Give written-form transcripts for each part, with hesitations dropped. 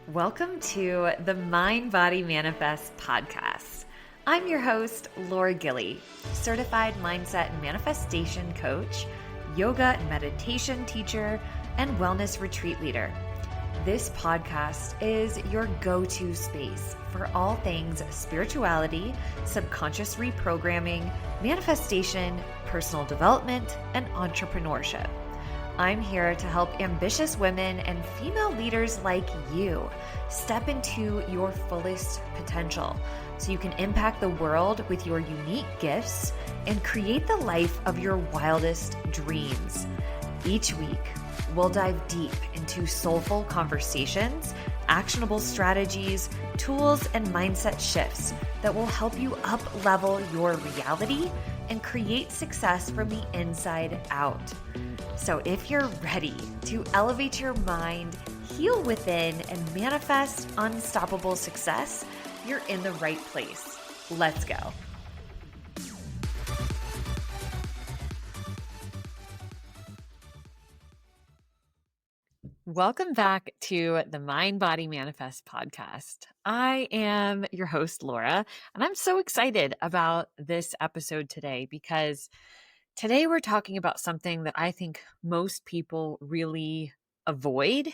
Welcome to the Mind Body Manifest podcast. I'm your host, Laura Gilly, certified mindset and manifestation coach, yoga and meditation teacher, and wellness retreat leader. This podcast is your go-to space for all things spirituality, subconscious reprogramming, manifestation, personal development, and entrepreneurship. I'm here to help ambitious women and female leaders like you step into your fullest potential so you can impact the world with your unique gifts and create the life of your wildest dreams. Each week, we'll dive deep into soulful conversations, actionable strategies, tools, and mindset shifts that will help you up-level your reality and create success from the inside out. So if you're ready to elevate your mind, heal within, and manifest unstoppable success, you're in the right place. Let's go. Welcome back to the Mind Body Manifest podcast. I am your host, Laura, and I'm so excited about this episode today because today we're talking about something that I think most people really avoid,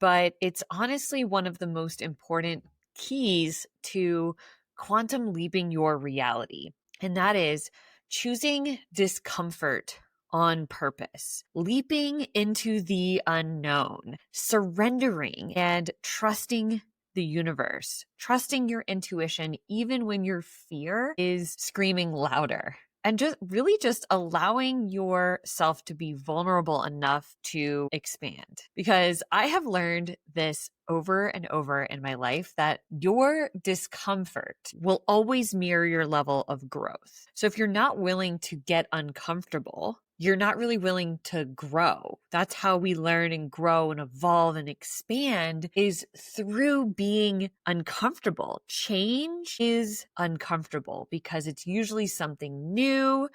but it's honestly one of the most important keys to quantum leaping your reality, and that is choosing discomfort on purpose, leaping into the unknown, surrendering and trusting the universe, trusting your intuition, even when your fear is screaming louder. And just allowing yourself to be vulnerable enough to expand. Because I have learned this over and over in my life that your discomfort will always mirror your level of growth. So if you're not willing to get uncomfortable, you're not really willing to grow. That's how we learn and grow and evolve and expand, is through being uncomfortable. Change is uncomfortable because it's usually something new.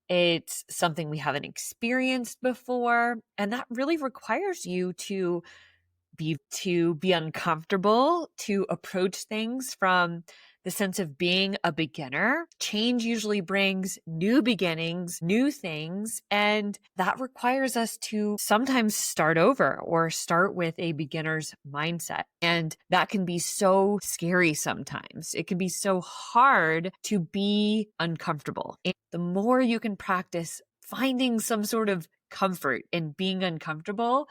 It's something we haven't experienced before. And that really requires you to be uncomfortable, to approach things from the sense of being a beginner. Change usually brings new beginnings, new things, and that requires us to sometimes start over or start with a beginner's mindset. And that can be so scary sometimes. It can be so hard to be uncomfortable. And the more you can practice finding some sort of comfort in being uncomfortable,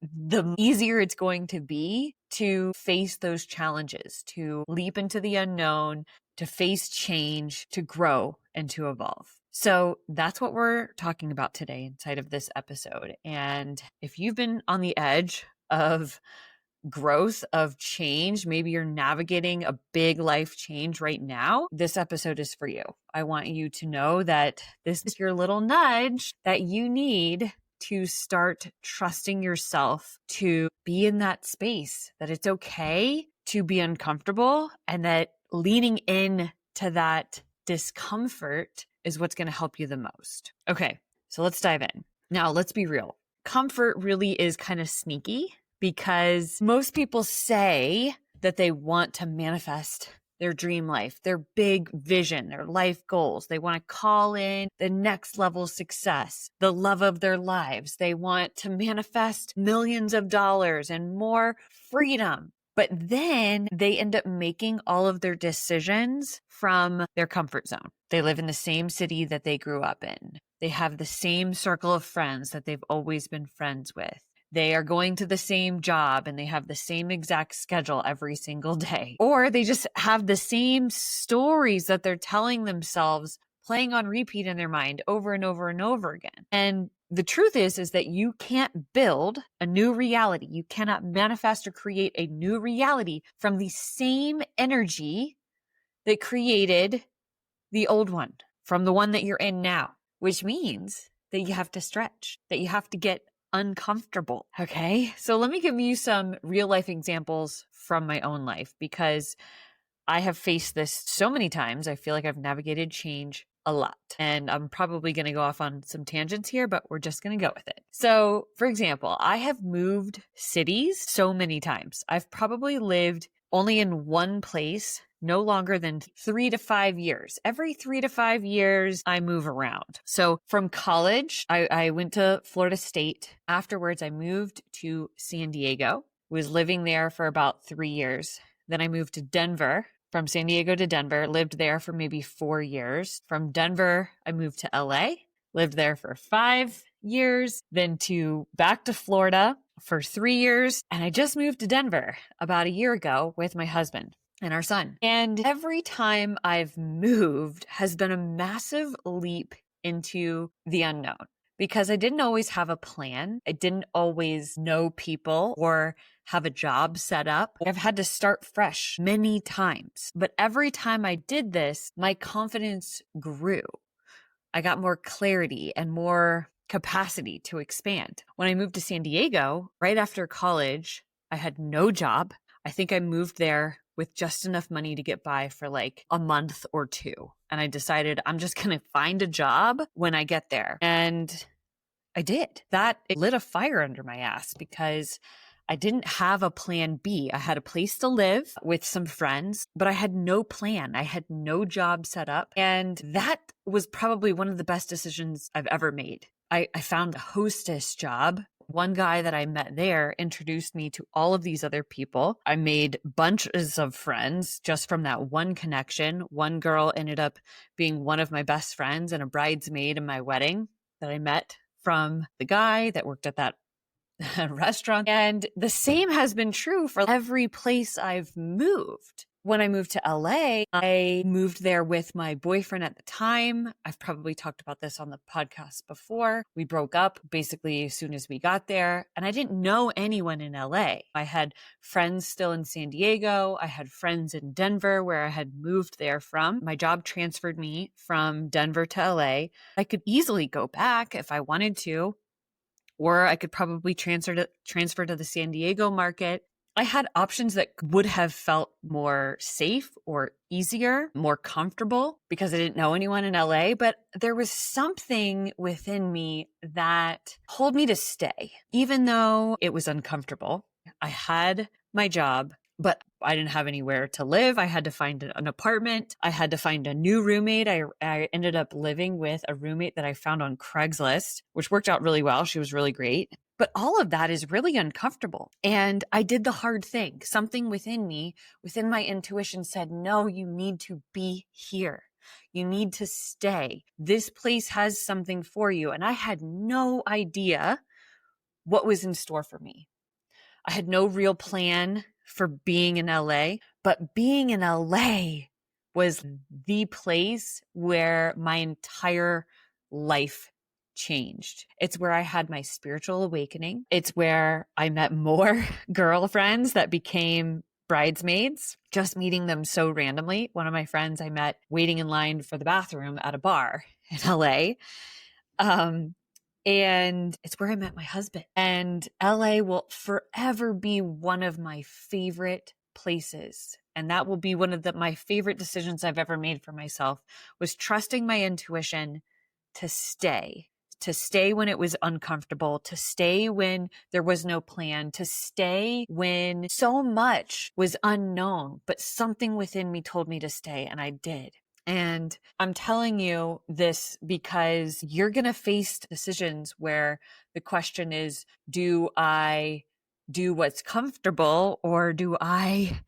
the easier it's going to be to face those challenges, to leap into the unknown, to face change, to grow, and to evolve. So that's what we're talking about today inside of this episode. And if you've been on the edge of growth, of change, maybe you're navigating a big life change right now, this episode is for you. I want you to know that this is your little nudge that you need to start trusting yourself to be in that space, that it's okay to be uncomfortable, and that leaning in to that discomfort is what's going to help you the most. Okay, so let's dive in. Now, let's be real. Comfort really is kind of sneaky because most people say that they want to manifest their dream life, their big vision, their life goals. They want to call in the next level success, the love of their lives. They want to manifest millions of dollars and more freedom. But then they end up making all of their decisions from their comfort zone. They live in the same city that they grew up in. They have the same circle of friends that they've always been friends with. They are going to the same job and they have the same exact schedule every single day. Or they just have the same stories that they're telling themselves, playing on repeat in their mind over and over and over again. And the truth is that you can't build a new reality. You cannot manifest or create a new reality from the same energy that created the old one, from the one that you're in now, which means that you have to stretch, that you have to get uncomfortable. Okay. So let me give you some real life examples from my own life because I have faced this so many times. I feel like I've navigated change a lot. And I'm probably going to go off on some tangents here, but we're just going to go with it. So, for example, I have moved cities so many times. I've probably lived only in one place no longer than 3 to 5 years. Every 3 to 5 years, I move around. So from college, I went to Florida State. Afterwards, I moved to San Diego, was living there for about 3 years. Then I moved to Denver. From San Diego to Denver, lived there for maybe 4 years. From Denver, I moved to LA, lived there for 5 years, then back to Florida for 3 years. And I just moved to Denver about a year ago with my husband and our son. And every time I've moved has been a massive leap into the unknown because I didn't always have a plan. I didn't always know people or have a job set up. I've had to start fresh many times. But every time I did this, my confidence grew. I got more clarity and more capacity to expand. When I moved to San Diego, right after college, I had no job. I think I moved there with just enough money to get by for like a month or two. And I decided I'm just going to find a job when I get there. And I did. It lit a fire under my ass because I didn't have a plan B. I had a place to live with some friends, but I had no plan. I had no job set up. And that was probably one of the best decisions I've ever made. I found a hostess job. One guy that I met there introduced me to all of these other people. I made bunches of friends just from that one connection. One girl ended up being one of my best friends and a bridesmaid in my wedding that I met from the guy that worked at that restaurant. And the same has been true for every place I've moved. When I moved to LA, I moved there with my boyfriend at the time. I've probably talked about this on the podcast before. We broke up basically as soon as we got there, and I didn't know anyone in LA. I had friends still in San Diego. I had friends in Denver where I had moved there from. My job transferred me from Denver to LA. I could easily go back if I wanted to, or I could probably transfer to the San Diego market. I had options that would have felt more safe or easier, more comfortable because I didn't know anyone in LA, but there was something within me that told me to stay, even though it was uncomfortable. I had my job, but I didn't have anywhere to live. I had to find an apartment. I had to find a new roommate. I ended up living with a roommate that I found on Craigslist, which worked out really well. She was really great. But all of that is really uncomfortable. And I did the hard thing. Something within me, within my intuition said, no, you need to be here. You need to stay. This place has something for you. And I had no idea what was in store for me. I had no real plan for being in LA, but being in LA was the place where my entire life changed. It's where I had my spiritual awakening. It's where I met more girlfriends that became bridesmaids, just meeting them so randomly. One of my friends I met waiting in line for the bathroom at a bar in LA. And it's where I met my husband. And LA will forever be one of my favorite places. And that will be one of my favorite decisions I've ever made for myself, was trusting my intuition to stay when it was uncomfortable, to stay when there was no plan, to stay when so much was unknown, but something within me told me to stay, and I did. And I'm telling you this because you're going to face decisions where the question is, do I do what's comfortable, or do I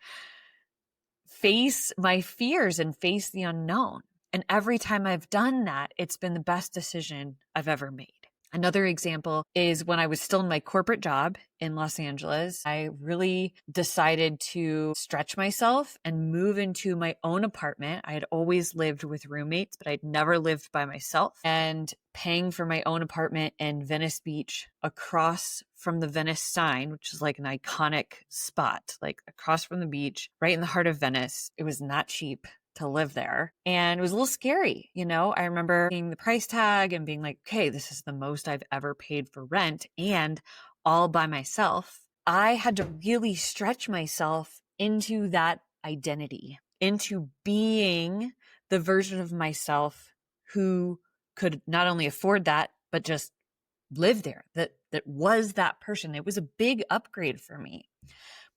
face my fears and face the unknown? And every time I've done that, it's been the best decision I've ever made. Another example is when I was still in my corporate job in Los Angeles, I really decided to stretch myself and move into my own apartment. I had always lived with roommates, but I'd never lived by myself. And paying for my own apartment in Venice Beach, across from the Venice sign, which is like an iconic spot, like across from the beach, right in the heart of Venice. It was not cheap to live there. And it was a little scary. I remember seeing the price tag and being like, okay, this is the most I've ever paid for rent, and all by myself. I had to really stretch myself into that identity, into being the version of myself who could not only afford that, but just live there, that was that person. It was a big upgrade for me.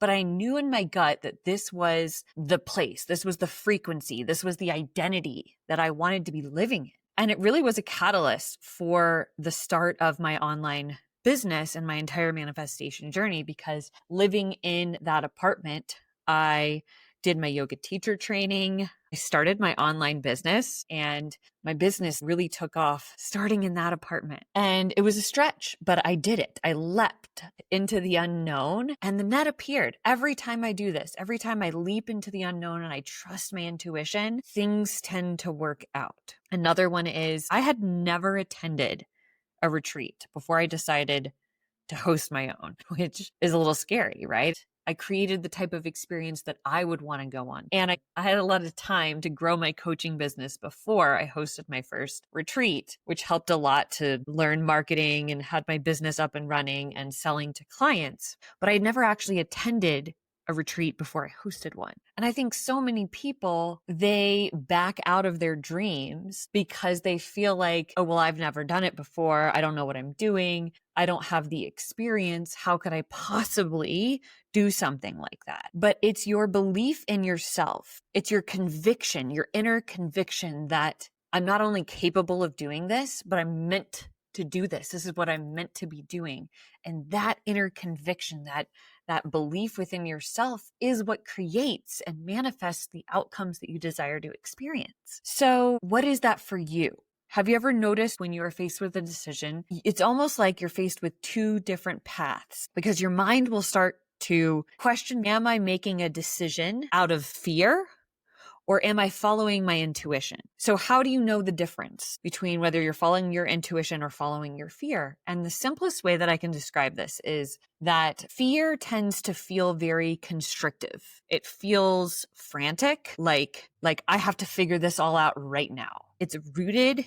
But I knew in my gut that this was the place, this was the frequency, this was the identity that I wanted to be living in. And it really was a catalyst for the start of my online business and my entire manifestation journey, because living in that apartment, I did my yoga teacher training. I started my online business, and my business really took off starting in that apartment. And it was a stretch, but I did it. I leapt into the unknown, and the net appeared. Every time I do this, every time I leap into the unknown and I trust my intuition, things tend to work out. Another one is I had never attended a retreat before I decided to host my own, which is a little scary, right? I created the type of experience that I would want to go on. And I had a lot of time to grow my coaching business before I hosted my first retreat, which helped a lot to learn marketing and had my business up and running and selling to clients. But I had never actually attended a retreat before I hosted one. And I think so many people, they back out of their dreams because they feel like, oh, well, I've never done it before. I don't know what I'm doing. I don't have the experience. How could I possibly do something like that? But it's your belief in yourself. It's your conviction, your inner conviction that I'm not only capable of doing this, but I'm meant to do this. This is what I'm meant to be doing. And that inner conviction, that belief within yourself is what creates and manifests the outcomes that you desire to experience. So what is that for you? Have you ever noticed when you are faced with a decision, it's almost like you're faced with two different paths, because your mind will start to question, am I making a decision out of fear? Or am I following my intuition? So how do you know the difference between whether you're following your intuition or following your fear? And the simplest way that I can describe this is that fear tends to feel very constrictive. It feels frantic, like I have to figure this all out right now. It's rooted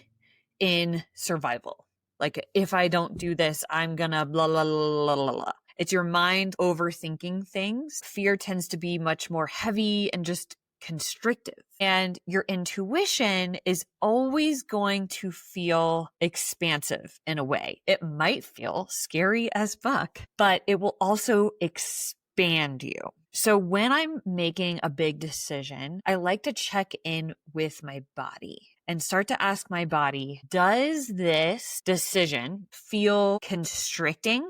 in survival. Like, if I don't do this, I'm gonna blah, blah, blah, blah, blah. It's your mind overthinking things. Fear tends to be much more heavy and just constrictive. And your intuition is always going to feel expansive in a way. It might feel scary as fuck, but it will also expand you. So when I'm making a big decision, I like to check in with my body and start to ask my body, does this decision feel constricting?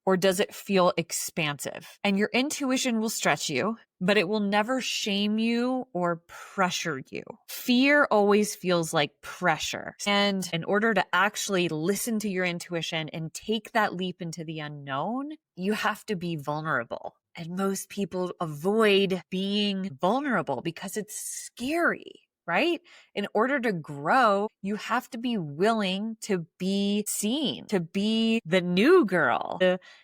Or does it feel expansive? And your intuition will stretch you, but it will never shame you or pressure you. Fear always feels like pressure. And in order to actually listen to your intuition and take that leap into the unknown, you have to be vulnerable. And most people avoid being vulnerable because it's scary. Right? In order to grow, you have to be willing to be seen, to be the new girl.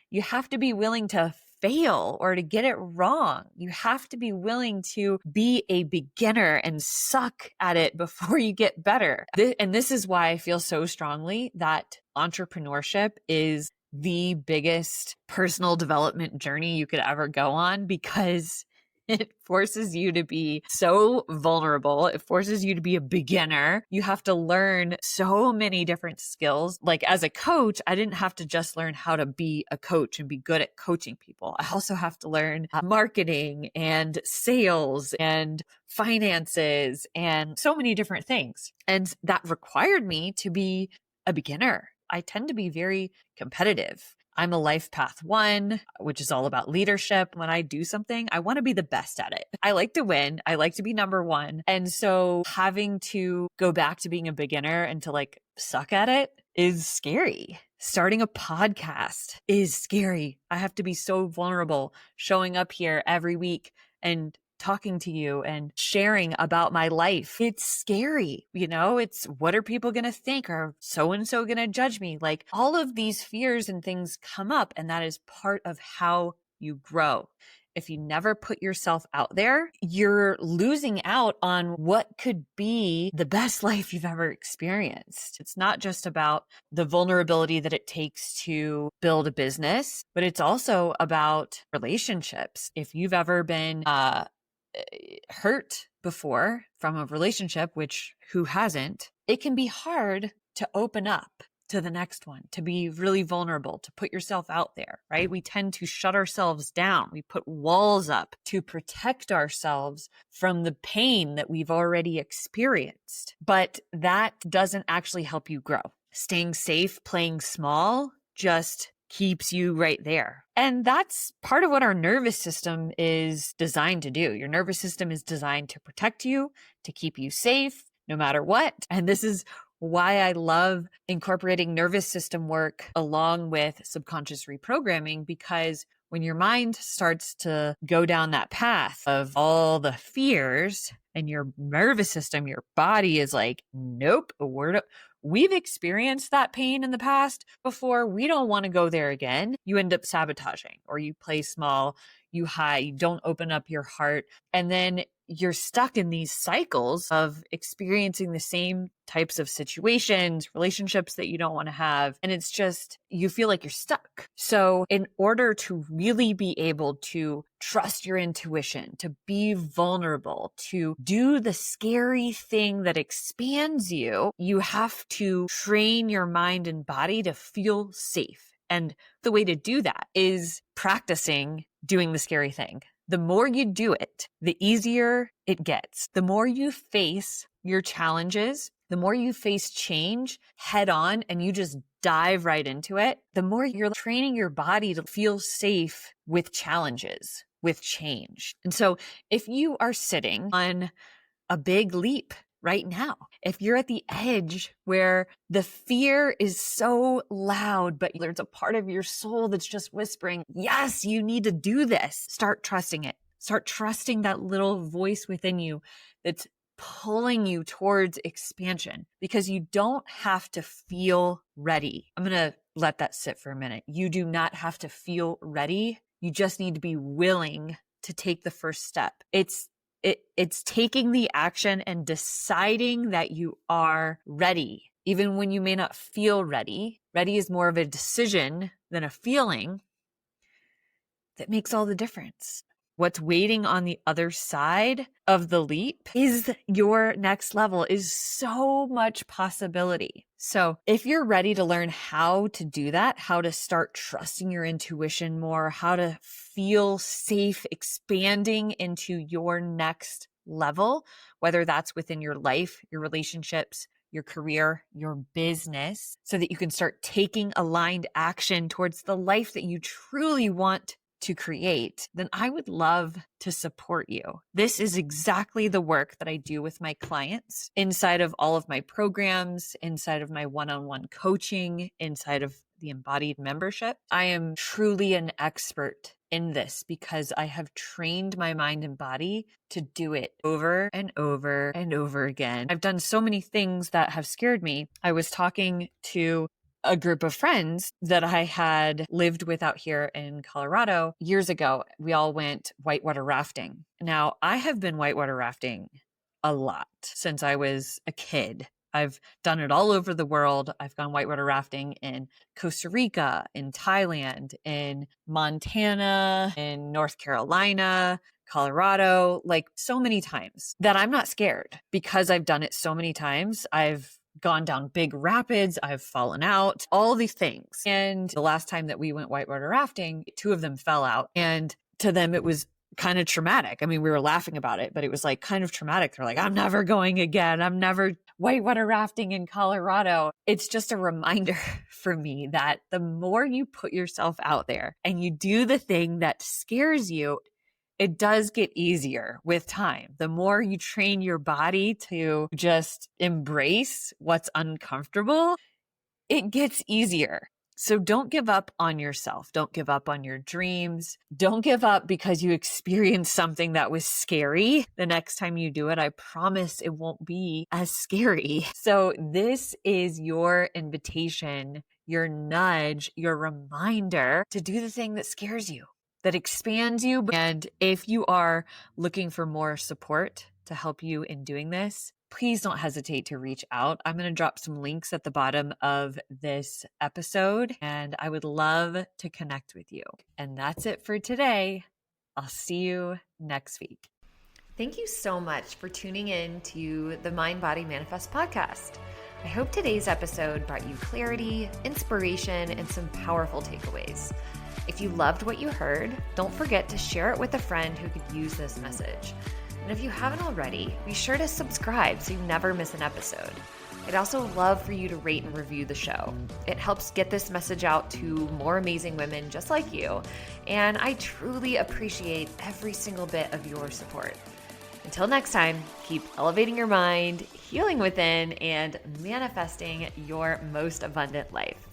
You have to be willing to fail or to get it wrong. You have to be willing to be a beginner and suck at it before you get better. And this is why I feel so strongly that entrepreneurship is the biggest personal development journey you could ever go on, because it forces you to be so vulnerable. It forces you to be a beginner. You have to learn so many different skills. Like, as a coach, I didn't have to just learn how to be a coach and be good at coaching people. I also have to learn marketing and sales and finances and so many different things. And that required me to be a beginner. I tend to be very competitive. I'm a life path 1, which is all about leadership. When I do something, I want to be the best at it. I like to win. I like to be number 1. And so having to go back to being a beginner and to suck at it is scary. Starting a podcast is scary. I have to be so vulnerable, showing up here every week and talking to you and sharing about my life. It's scary. It's, what are people going to think? Are so-and-so going to judge me? All of these fears and things come up, and that is part of how you grow. If you never put yourself out there, you're losing out on what could be the best life you've ever experienced. It's not just about the vulnerability that it takes to build a business, but it's also about relationships. If you've ever been hurt before from a relationship, which who hasn't, it can be hard to open up to the next one, to be really vulnerable, to put yourself out there, right? We tend to shut ourselves down. We put walls up to protect ourselves from the pain that we've already experienced. But that doesn't actually help you grow. Staying safe, playing small, just keeps you right there. And that's part of what our nervous system is designed to do. Your nervous system is designed to protect you, to keep you safe, no matter what. And this is why I love incorporating nervous system work along with subconscious reprogramming, because when your mind starts to go down that path of all the fears and your nervous system, your body is like, nope, we've experienced that pain in the past before. We don't want to go there again. You end up sabotaging, or you play small, you hide, you don't open up your heart. And then you're stuck in these cycles of experiencing the same types of situations, relationships that you don't want to have. And it's just, you feel like you're stuck. So in order to really be able to trust your intuition, to be vulnerable, to do the scary thing that expands you, you have to train your mind and body to feel safe. And the way to do that is practicing doing the scary thing. The more you do it, the easier it gets. The more you face your challenges, the more you face change head on and you just dive right into it, the more you're training your body to feel safe with challenges, with change. And so if you are sitting on a big leap right now, if you're at the edge where the fear is so loud, but there's a part of your soul that's just whispering, yes, you need to do this. Start trusting it. Start trusting that little voice within you that's pulling you towards expansion, because you don't have to feel ready. I'm going to let that sit for a minute. You do not have to feel ready. You just need to be willing to take the first step. It's taking the action and deciding that you are ready, even when you may not feel ready. Ready is more of a decision than a feeling that makes all the difference. What's waiting on the other side of the leap is your next level, is so much possibility. So if you're ready to learn how to do that, how to start trusting your intuition more, how to feel safe expanding into your next level, whether that's within your life, your relationships, your career, your business, so that you can start taking aligned action towards the life that you truly want to create, then I would love to support you. This is exactly the work that I do with my clients inside of all of my programs, inside of my one-on-one coaching, inside of the embodied membership. I am truly an expert in this because I have trained my mind and body to do it over and over and over again. I've done so many things that have scared me. I was talking to a group of friends that I had lived with out here in Colorado years ago. We all went whitewater rafting. Now, I have been whitewater rafting a lot since I was a kid. I've done it all over the world. I've gone whitewater rafting in Costa Rica, in Thailand, in Montana, in North Carolina, Colorado, like so many times that I'm not scared because I've done it so many times. I've gone down big rapids, I've fallen out, all these things. And the last time that we went whitewater rafting, two of them fell out. And to them, it was kind of traumatic. I mean, we were laughing about it, but it was like kind of traumatic. They're like, I'm never going again. I'm never whitewater rafting in Colorado. It's just a reminder for me that the more you put yourself out there and you do the thing that scares you, it does get easier with time. The more you train your body to just embrace what's uncomfortable, it gets easier. So don't give up on yourself. Don't give up on your dreams. Don't give up because you experienced something that was scary. The next time you do it, I promise it won't be as scary. So this is your invitation, your nudge, your reminder to do the thing that scares you, that expands you. And if you are looking for more support to help you in doing this, please don't hesitate to reach out. I'm going to drop some links at the bottom of this episode, and I would love to connect with you. And that's it for today. I'll see you next week. Thank you so much for tuning in to the Mind Body Manifest podcast. I hope today's episode brought you clarity, inspiration, and some powerful takeaways. If you loved what you heard, don't forget to share it with a friend who could use this message. And if you haven't already, be sure to subscribe so you never miss an episode. I'd also love for you to rate and review the show. It helps get this message out to more amazing women just like you, and I truly appreciate every single bit of your support. Until next time, keep elevating your mind, healing within, and manifesting your most abundant life.